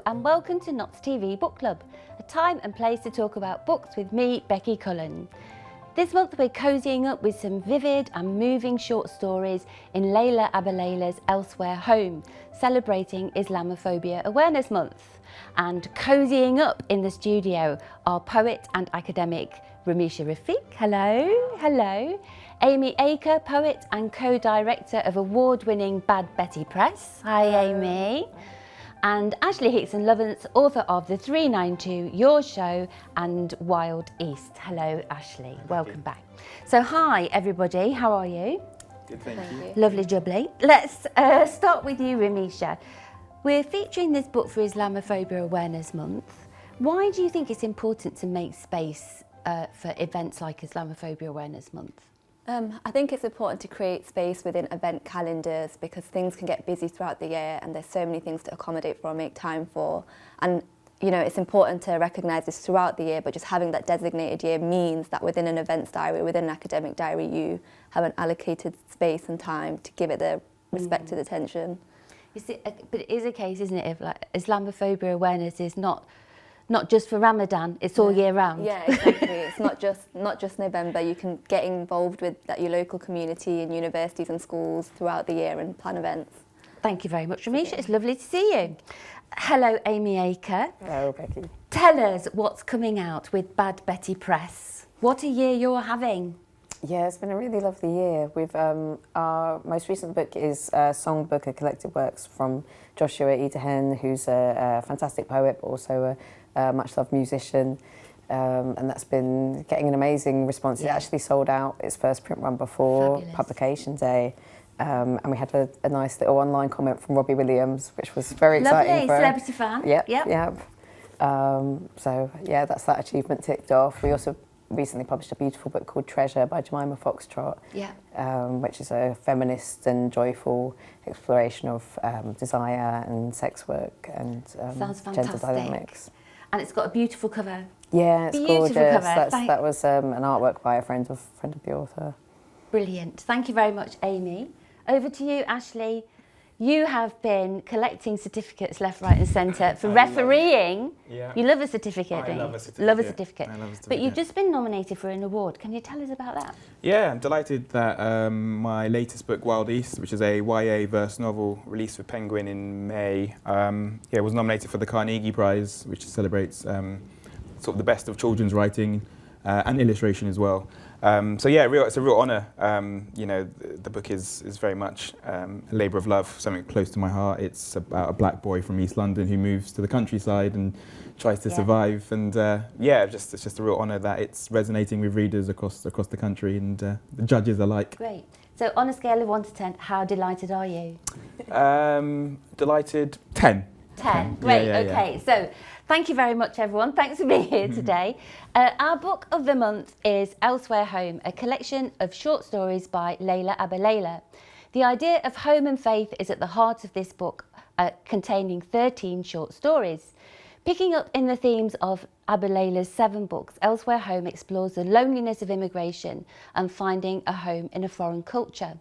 and welcome to Knots TV Book Club, a time and place to talk about books with me, Becky Cullen. This month we're cozying up with some vivid and moving short stories in Layla Abilayla's Elsewhere Home, celebrating Islamophobia Awareness Month. And cozying up in the studio are poet and academic Ramisha Rafiq, hello, hello. Amy Aker, poet and co-director of award-winning Bad Betty Press, hi Amy. And Ashley Hickson Lovance, author of The 392, Your Show and Wild East. Hello Ashley, welcome back. So hi everybody, how are you? Good, thank you. Lovely jubbly. Let's start with you Ramisha. We're featuring this book for Islamophobia Awareness Month. Why do you think it's important to make space for events like Islamophobia Awareness Month? I think it's important to create space within event calendars because things can get busy throughout the year and there's so many things to accommodate for or make time for. And you know, it's important to recognise this throughout the year, but just having that designated year means that within an events diary, within an academic diary, you have an allocated space and time to give it the respected attention. But it is a case, isn't it, if like Islamophobia awareness is not just for Ramadan, it's all year round. Yeah, exactly. It's not just November. You can get involved with your local community and universities and schools throughout the year and plan events. Thank you very much, Ramisha. It's lovely to see you. Hello, Amy Aker. Hello, Becky. Tell us what's coming out with Bad Betty Press. What a year you're having. Yeah, it's been a really lovely year. Our most recent book is Songbook, a collected works from Joshua Idehen, who's a fantastic poet, but also a much-loved musician. And that's been getting an amazing response. Yeah. It actually sold out its first print run before Fabulous. Publication day. And we had a nice little online comment from Robbie Williams, which was very exciting. Lovely, celebrity fan. Yep. So, yeah, that's that achievement ticked off. We also recently published a beautiful book called Treasure by Jemima Foxtrot, which is a feminist and joyful exploration of desire and sex work and gender dynamics. And it's got a beautiful cover. Yeah, it's Beautiful gorgeous. cover. That was an artwork by a friend of the author. Brilliant. Thank you very much, Amy. Over to you, Ashley. You have been collecting certificates left, right and centre for refereeing. Yeah. You love a certificate, I don't you? love a certificate. Love a certificate. I love a certificate. But you've just been nominated for an award. Can you tell us about that? Yeah, I'm delighted that my latest book, Wild East, which is a YA verse novel released with Penguin in May, was nominated for the Carnegie Prize, which celebrates sort of the best of children's writing and illustration as well. It's a real honour. The book is very much a labour of love, something close to my heart. It's about a black boy from East London who moves to the countryside and tries to survive. And it's just a real honour that it's resonating with readers across the country and the judges alike. Great. So on a scale of 1 to 10, how delighted are you? Delighted, 10. 10. Great, Yeah. okay. So thank you very much, everyone. Thanks for being here today. Our book of the month is Elsewhere Home, a collection of short stories by Layla Abilayla. The idea of home and faith is at the heart of this book, containing 13 short stories. Picking up in the themes of Abilayla's 7 books, Elsewhere Home explores the loneliness of immigration and finding a home in a foreign culture.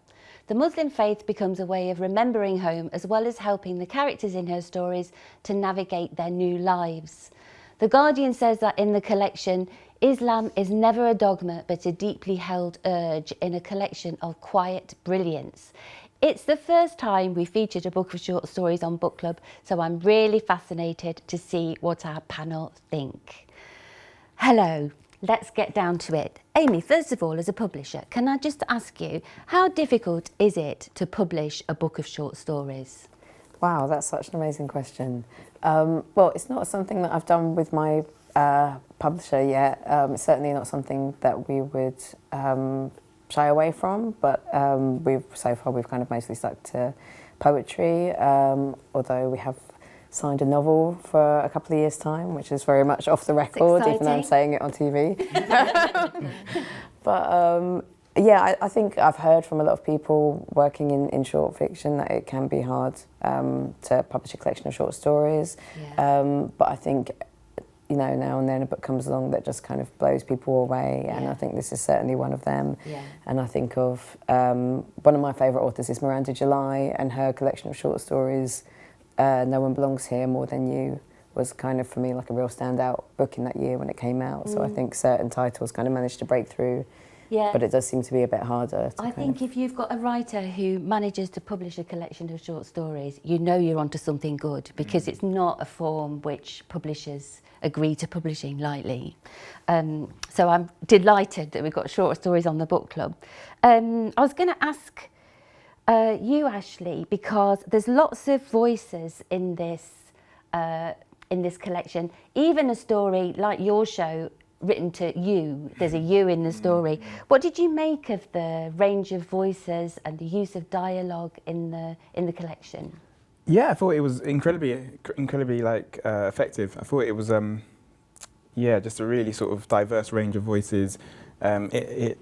The Muslim faith becomes a way of remembering home as well as helping the characters in her stories to navigate their new lives. The Guardian says that in the collection, Islam is never a dogma but a deeply held urge in a collection of quiet brilliance. It's the first time we featured a book of short stories on Book Club, so I'm really fascinated to see what our panel think. Hello. Let's get down to it. Amy, first of all, as a publisher, can I just ask you, how difficult is it to publish a book of short stories? Wow, that's such an amazing question. Well, it's not something that I've done with my publisher yet. It's certainly not something that we would shy away from, but so far we've kind of mostly stuck to poetry, although we have signed a novel for a couple of years' time, which is very much off the record, even though I'm saying it on TV. But I think I've heard from a lot of people working in short fiction that it can be hard to publish a collection of short stories. But I think, now and then a book comes along that just kind of blows people away, and I think this is certainly one of them. And I think of one of my favourite authors is Miranda July and her collection of short stories, No One Belongs Here More Than You, was kind of for me like a real standout book in that year when it came out. So I think certain titles kind of managed to break through, Yeah. but it does seem to be a bit harder. I think if you've got a writer who manages to publish a collection of short stories, you know you're onto something good, because it's not a form which publishers agree to publishing lightly. So I'm delighted that we've got short stories on the book club. I was going to ask you, Ashley, because there's lots of voices in this collection. Even a story like your show, written to you, there's a you in the story. What did you make of the range of voices and the use of dialogue in the collection? Yeah, I thought it was incredibly effective. I thought it was just a really sort of diverse range of voices. It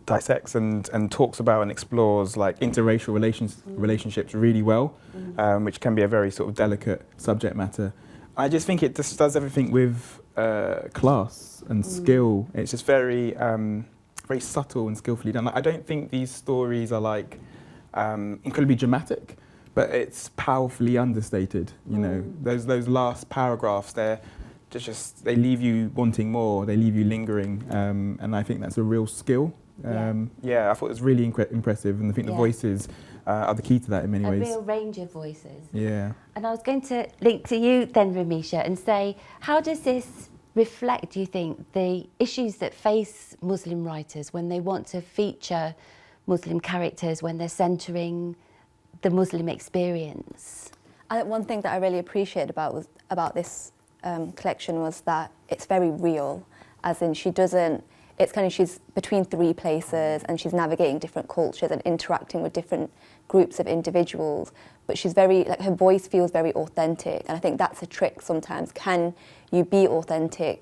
dissects and talks about and explores like interracial relationships really well, which can be a very sort of delicate subject matter. I just think it just does everything with class and skill. It's just very subtle and skillfully done. Like, I don't think these stories are like incredibly dramatic, but it's powerfully understated. You know, those last paragraphs, they leave you wanting more. They leave you lingering, and I think that's a real skill. I thought it was really impressive, and I think the voices are the key to that in many ways. A real range of voices. Yeah. And I was going to link to you then, Ramisha, and say, how does this reflect, do you think, the issues that face Muslim writers when they want to feature Muslim characters, when they're centering the Muslim experience? I think one thing that I really appreciated about this collection was that it's very real, as in she's between three places and she's navigating different cultures and interacting with different groups of individuals, but she's very, like, her voice feels very authentic, and I think that's a trick sometimes. Can you be authentic?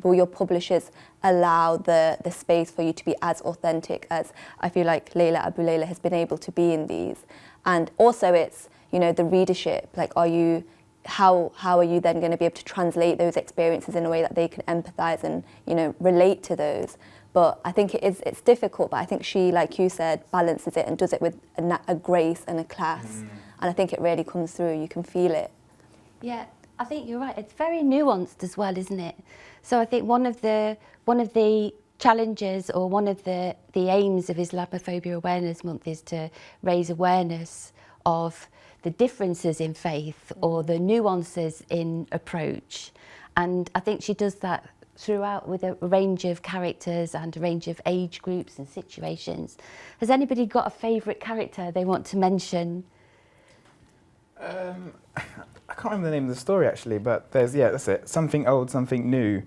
Will your publishers allow the space for you to be as authentic as I feel like Laila Abu Laila has been able to be in these? And also it's, you know, the readership, like, how are you then going to be able to translate those experiences in a way that they can empathise and, you know, relate to those? But I think it's difficult, but I think she, like you said, balances it and does it with a grace and a class. And I think it really comes through, you can feel it. Yeah, I think you're right. It's very nuanced as well, isn't it? So I think one of the challenges, or one of the aims of Islamophobia Awareness Month, is to raise awareness of the differences in faith or the nuances in approach. And I think she does that throughout with a range of characters and a range of age groups and situations. Has anybody got a favourite character they want to mention? I can't remember the name of the story actually, but that's it. Something old, something new.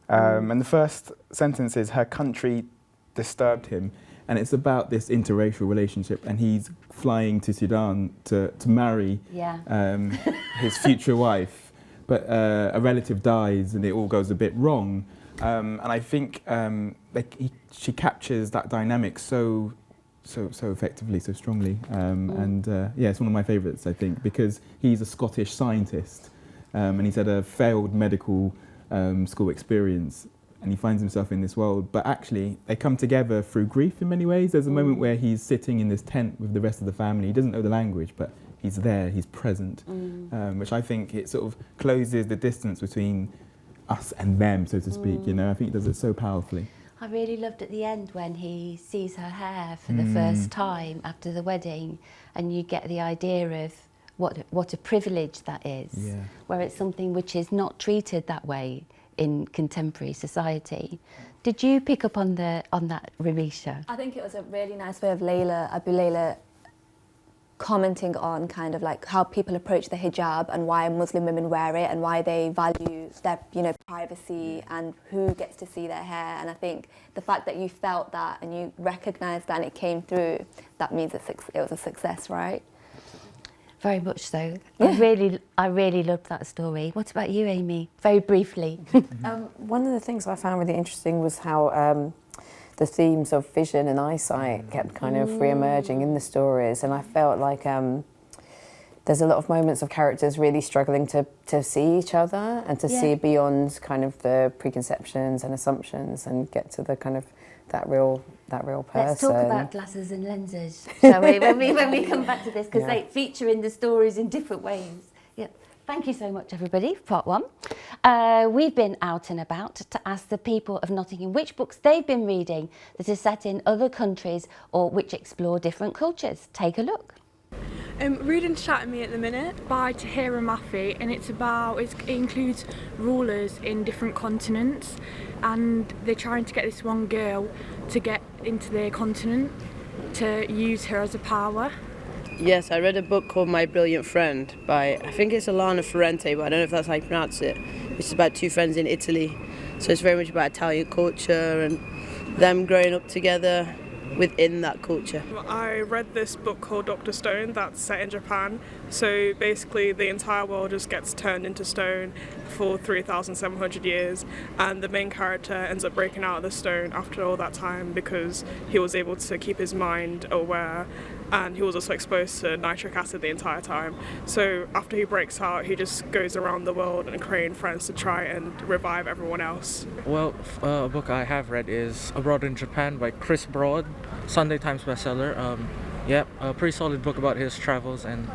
And the first sentence is, her country disturbed him. And it's about this interracial relationship, and he's flying to Sudan to marry his future wife. But a relative dies and it all goes a bit wrong. And I think she captures that dynamic so effectively, so strongly. It's one of my favourites, I think, because he's a Scottish scientist and he's had a failed medical school experience, and he finds himself in this world. But actually, they come together through grief in many ways. There's a moment where he's sitting in this tent with the rest of the family. He doesn't know the language, but he's there, he's present, which I think it sort of closes the distance between us and them, so to speak. You know, I think it does it so powerfully. I really loved at the end when he sees her hair for the first time after the wedding, and you get the idea of what a privilege that is, where it's something which is not treated that way in contemporary society. Did you pick up on that, Ramisha? I think it was a really nice way of Laila Abu Laila commenting on kind of like how people approach the hijab and why Muslim women wear it and why they value their, you know, privacy and who gets to see their hair. And I think the fact that you felt that and you recognised that and it came through, that means it was a success, right? Very much so. Yeah. I really loved that story. What about you, Amy? Very briefly. One of the things I found really interesting was how the themes of vision and eyesight kept kind of re-emerging in the stories, and I felt like there's a lot of moments of characters really struggling to see each other and to see beyond kind of the preconceptions and assumptions and get to the kind of that real person. Let's talk about glasses and lenses, shall we, when we come back to this, because they feature in the stories in different ways. Yeah. Thank you so much, everybody, for part one. We've been out and about to ask the people of Nottingham which books they've been reading that are set in other countries or which explore different cultures. Take a look. Reading Chat Me at the minute by Tahira Mafi, and it includes rulers in different continents, and they're trying to get this one girl to get into their continent to use her as a power. Yes, I read a book called My Brilliant Friend by, I think it's Alana Ferrante, but I don't know if that's how you pronounce it. It's about two friends in Italy. So it's very much about Italian culture and them growing up together within that culture. I read this book called Dr. Stone that's set in Japan. So basically the entire world just gets turned into stone for 3,700 years, and the main character ends up breaking out of the stone after all that time because he was able to keep his mind aware, and he was also exposed to nitric acid the entire time. So after he breaks out, he just goes around the world and creating friends to try and revive everyone else. Well, a book I have read is Abroad in Japan by Chris Broad, Sunday Times bestseller. A pretty solid book about his travels and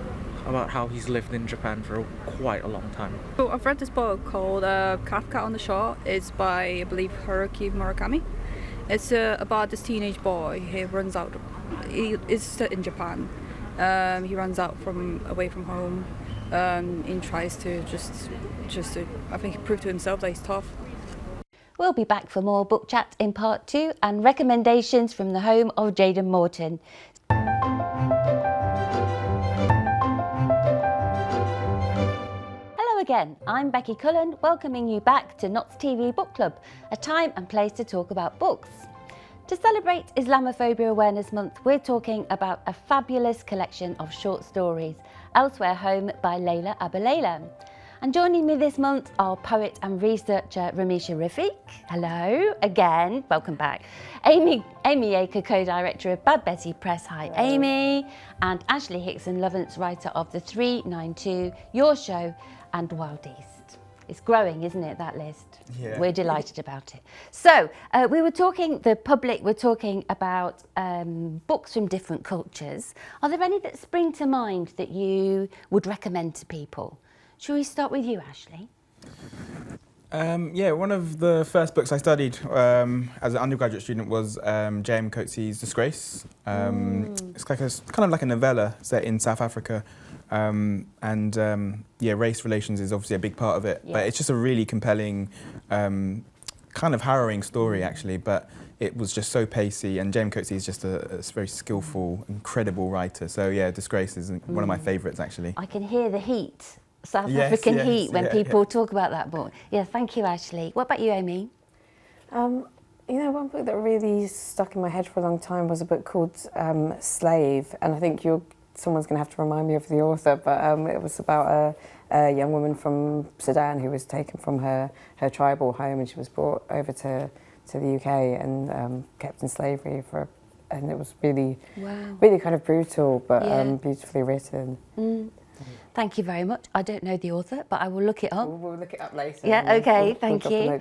about how he's lived in Japan for quite a long time. So I've read this book called Kafka on the Shore. It's by, I believe, Haruki Murakami. It's about this teenage boy. He is set in Japan. He runs out away from home and tries to just to, I think, prove to himself that he's tough. We'll be back for more book chat in part 2 and recommendations from the home of Jaden Morton. Hello again, I'm Becky Cullen, welcoming you back to Notts TV Book Club, a time and place to talk about books. To celebrate Islamophobia Awareness Month, we're talking about a fabulous collection of short stories, Elsewhere Home by Layla Abu-Layla. And joining me this month are poet and researcher Ramisha Rafiq. Hello again, welcome back. Amy Aker, co-director of Bad Betty Press. Hi, hello. Amy. And Ashley Hickson Lovance, writer of The 392, Your Show, and Wild East. It's growing, isn't it, that list? Yeah. We're delighted about it. So, we're talking about books from different cultures. Are there any that spring to mind that you would recommend to people? Shall we start with you, Ashley? One of the first books I studied as an undergraduate student was J.M. Coetzee's Disgrace. It's like kind of like a novella set in South Africa. Race relations is obviously a big part of it, but it's just a really compelling, kind of harrowing story actually, but it was just so pacey, and J.M. Coetzee is just a very skillful, incredible writer. So yeah, Disgrace is one of my favourites actually. I can hear the heat, African heat, when people talk about that book. Yeah, thank you, Ashley. What about you, Amy? One book that really stuck in my head for a long time was a book called Slave, and I think someone's going to have to remind me of the author, but it was about a young woman from Sudan who was taken from her tribal home, and she was brought over to the UK and kept in slavery and it was really kind of brutal, but beautifully written. Thank you very much. I don't know the author, but I will look it up. We'll look it up later. Yeah, okay, thank you.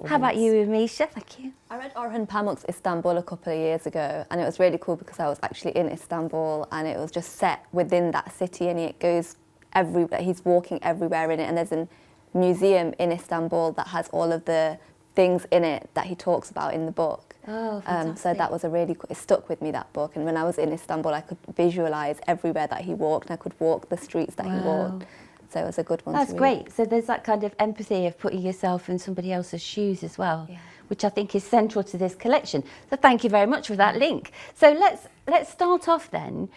How about you, Ramisha? Thank you. I read Orhan Pamuk's Istanbul a couple of years ago, and it was really cool because I was actually in Istanbul, and it was just set within that city, and it goes everywhere. He's walking everywhere in it, and there's a museum in Istanbul that has all of the things in it that he talks about in the book. Oh, fantastic. So that was it stuck with me, that book. And when I was in Istanbul, I could visualise everywhere that he walked, and I could walk the streets that he walked. So it was a good one That's to read. great. So there's that kind of empathy of putting yourself in somebody else's shoes as well, which I think is central to this collection. So thank you very much for that link. So let's start off then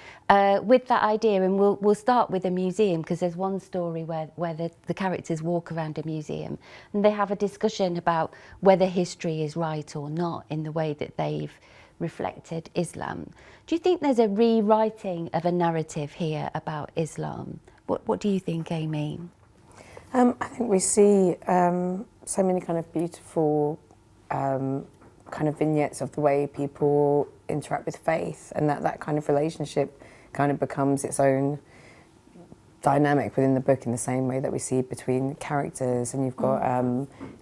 with that idea, and we'll start with a museum, because there's one story where the characters walk around a museum and they have a discussion about whether history is right or not in the way that they've reflected Islam. Do you think there's a rewriting of a narrative here about Islam? What do you think, Amy? I think we see so many kind of beautiful kind of vignettes of the way people interact with faith, and that kind of relationship kind of becomes its own dynamic within the book in the same way that we see between characters. And you've got,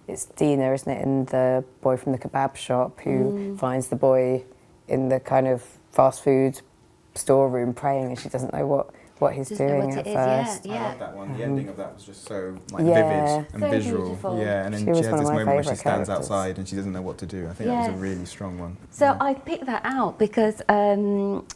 it's Dina, isn't it, and the boy from the kebab shop who finds the boy in the kind of fast food storeroom praying and she doesn't know what he's Doesn't know doing what at it is, first. yeah. I love that one. The ending of that was just so like Yeah. vivid and So visual. beautiful. Yeah, and then She she, was has one of this my moment where she favourite stands characters. outside and she doesn't know what to do. I think that was Yeah. a really strong one. So I picked that out because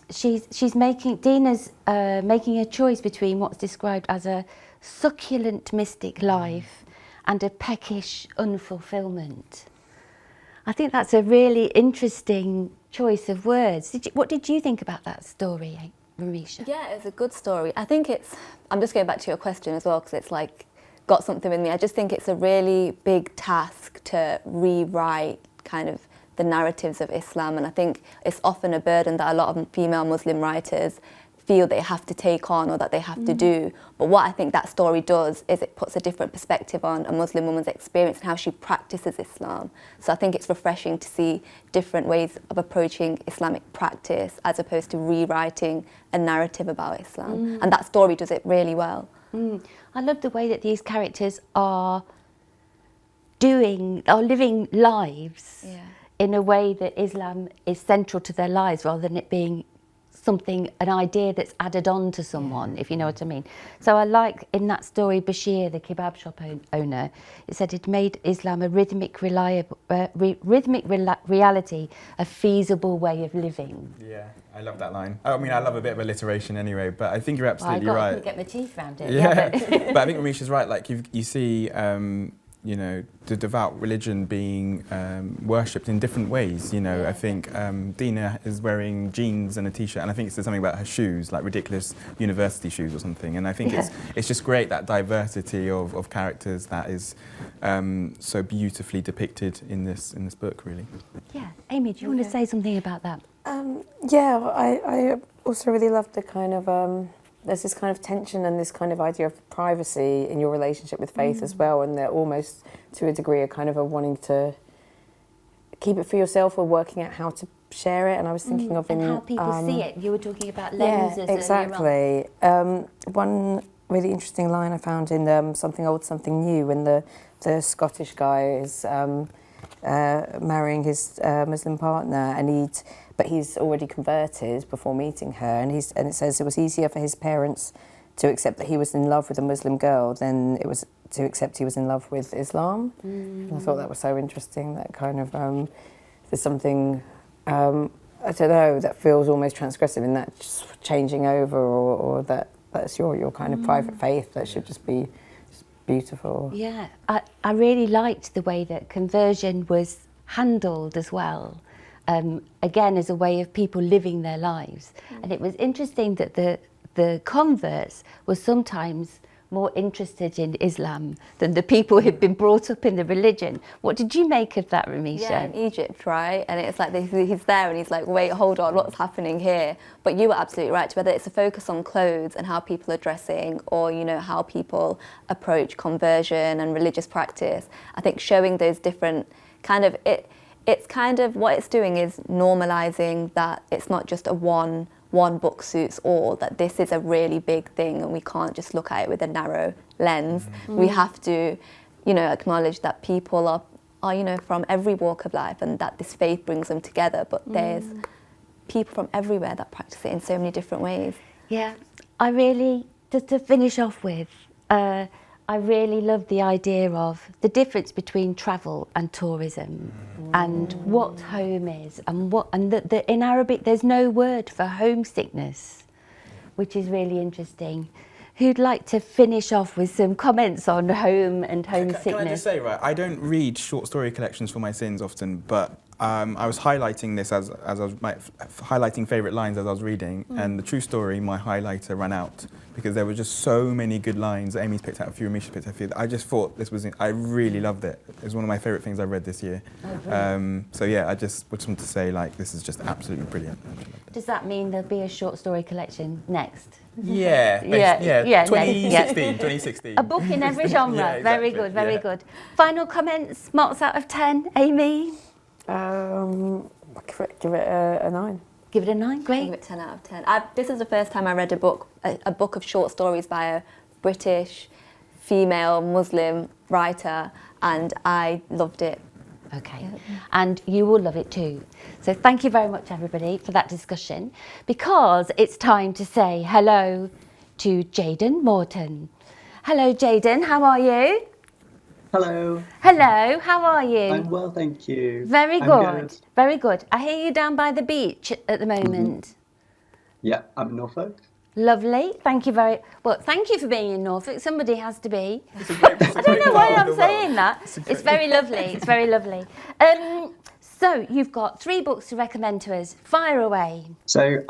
she's making Dina's making a choice between what's described as a succulent mystic life and a peckish unfulfillment. I think that's a really interesting choice of words. What did you think about that story, Ramisha? Yeah, it's a good story. I think I'm just going back to your question as well, because it's like got something in me. I just think it's a really big task to rewrite kind of the narratives of Islam, and I think it's often a burden that a lot of female Muslim writers feel they have to take on or that they have to do. But what I think that story does is it puts a different perspective on a Muslim woman's experience and how she practices Islam. So I think it's refreshing to see different ways of approaching Islamic practice as opposed to rewriting a narrative about Islam. And that story does it really well. I love the way that these characters are living lives in a way that Islam is central to their lives rather than it being an idea that's added on to someone, if you know what I mean. So I like in that story, Bashir, the kebab shop owner, it said it made Islam a rhythmic reality, a feasible way of living. Yeah, I love that line. I mean, I love a bit of alliteration anyway, but I think you're absolutely I right. couldn't get my teeth around it. Yeah, but but I think Ramisha's right. Like you see, you know, the devout religion being worshipped in different ways. You know, I think Dina is wearing jeans and a t-shirt, and I think it says something about her shoes, like ridiculous university shoes or something. And I think it's just great, that diversity of characters that is so beautifully depicted in this book, really. yeah, Amy, do you want to say something about that? Yeah, I also really loved the kind of there's this kind of tension and this kind of idea of privacy in your relationship with faith as well, and they're almost to a degree a kind of a wanting to keep it for yourself or working out how to share it. And I was thinking of and how people see it. You were talking about lenses. Yeah, exactly. One really interesting line I found in Something Old, Something New, when the Scottish guy is marrying his Muslim partner, and but he's already converted before meeting her, and it says it was easier for his parents to accept that he was in love with a Muslim girl than it was to accept he was in love with Islam. And I thought that was so interesting, that kind of there's something I don't know, that feels almost transgressive in that just changing over, or that's your kind of private faith that should just be beautiful. Yeah, I really liked the way that conversion was handled as well. Again, as a way of people living their lives. And it was interesting that the converts were sometimes more interested in Islam than the people who'd been brought up in the religion. What did you make of that, Ramisha? Yeah, in Egypt, right? And it's like he's there and he's like, wait, hold on, what's happening here? But you were absolutely right, whether it's a focus on clothes and how people are dressing, or, you know, how people approach conversion and religious practice. I think showing those different kind of, it's kind of what it's doing is normalizing that it's not just a one book suits all, that this is a really big thing and we can't just look at it with a narrow lens. We have to, you know, acknowledge that people are, you know, from every walk of life, and that this faith brings them together, but there's people from everywhere that practice it in so many different ways. Yeah, I really, just to finish off with, I really love the idea of the difference between travel and tourism, and what home is, and that in Arabic there's no word for homesickness, which is really interesting. Who'd like to finish off with some comments on home and homesickness? Can I just say, right, I don't read short story collections for my sins often, but I was highlighting this as I was highlighting favourite lines as I was reading, and the true story, my highlighter ran out because there were just so many good lines. Amy's picked out a few, Ramisha picked out a few. I just thought I really loved it. It was one of my favourite things I've read this year. So yeah, I just wanted to say, like, this is just absolutely brilliant. Does that mean there'll be a short story collection next? Yeah, 2016. A book in every genre. Yeah, exactly. Very good. Final comments, marks out of 10, Amy? Give it a 9. Give it a 9, great. Give it 10 out of 10. This is the first time I read a book of short stories by a British female Muslim writer, and I loved it. Okay, and you will love it too. So thank you very much, everybody, for that discussion, because it's time to say hello to Jayden Morton. Hello, Jayden, how are you? Hello. Hello, how are you? I'm well, thank you. Very I'm good, very good. I hear you down by the beach at the moment. Yeah, I'm in Norfolk. Lovely, thank you thank you for being in Norfolk. Somebody has to be. I don't know why I'm saying that. It's very lovely. It's very lovely. So you've got 3 books to recommend to us. Fire away. So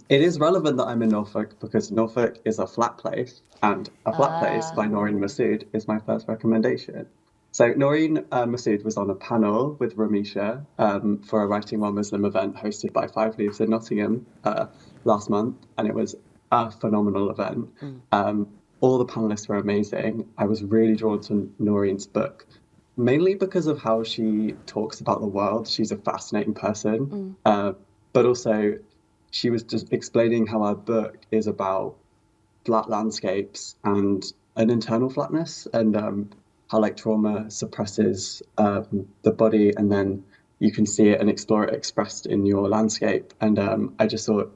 it is relevant that I'm in Norfolk because Norfolk is a flat place, and A Flat Place by Noreen Masood is my first recommendation. So Noreen Masood was on a panel with Ramisha for a Writing While Muslim event hosted by Five Leaves in Nottingham last month, and it was a phenomenal event. All the panelists were amazing. I was really drawn to Noreen's book, mainly because of how she talks about the world. She's a fascinating person, but also she was just explaining how her book is about flat landscapes and an internal flatness, and how like trauma suppresses the body, and then you can see it and explore it expressed in your landscape. And I just thought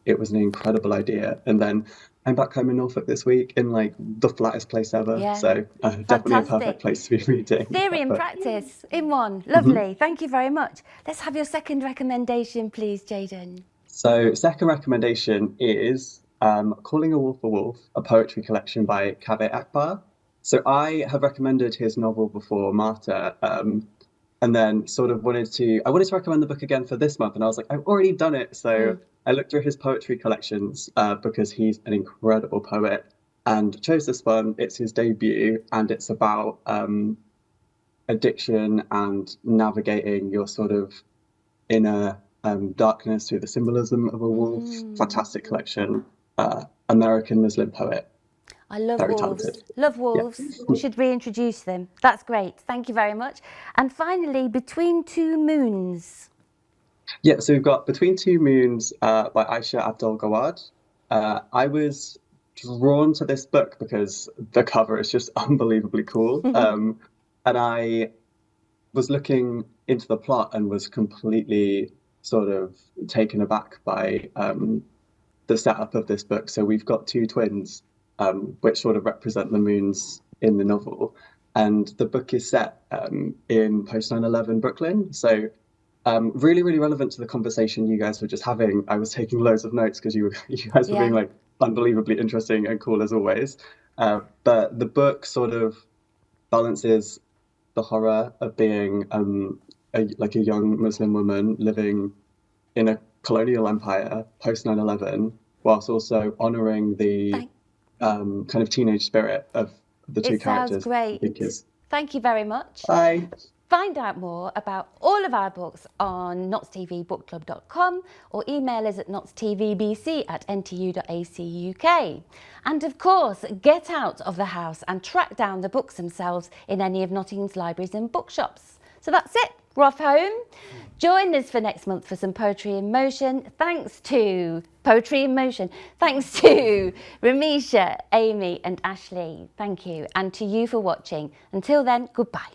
it was an incredible idea. And then I'm back home in Norfolk this week in like the flattest place ever. Yeah. So definitely a perfect place to be reading. Theory and practice in one. Lovely. Thank you very much. Let's have your second recommendation, please, Jayden. So second recommendation is Calling a Wolf, a poetry collection by Kaveh Akbar. So I have recommended his novel before, Martyr, and then sort of wanted to recommend the book again for this month, and I was like, I've already done it. So I looked through his poetry collections because he's an incredible poet, and chose this one. It's his debut, and it's about addiction and navigating your sort of inner darkness through the symbolism of a wolf. Fantastic collection. American Muslim poet. I love Very wolves. talented. Love wolves. We should reintroduce them. That's great. Thank you very much. And finally, Between Two Moons. Yeah, so we've got Between Two Moons by Aisha Abdul Gawad. I was drawn to this book because the cover is just unbelievably cool. And I was looking into the plot and was completely sort of taken aback by the setup of this book. So we've got 2 twins, which sort of represent the moons in the novel. And the book is set in post 9/11 Brooklyn. So really, really relevant to the conversation you guys were just having. I was taking loads of notes because you guys were being like unbelievably interesting and cool as always. But the book sort of balances the horror of being a young Muslim woman living in a colonial empire post 9/11, whilst also honouring the kind of teenage spirit of the 2 characters. It sounds great. Thank you very much. Bye. Find out more about all of our books on knotstvbookclub.com or email us at knotstvbc@ntu.ac.uk. And of course, get out of the house and track down the books themselves in any of Nottingham's libraries and bookshops. So that's it. We're off home. Join us for next month for some Poetry in Motion. Thanks to Ramisha, Amy and Ashley. Thank you. And to you for watching. Until then, goodbye.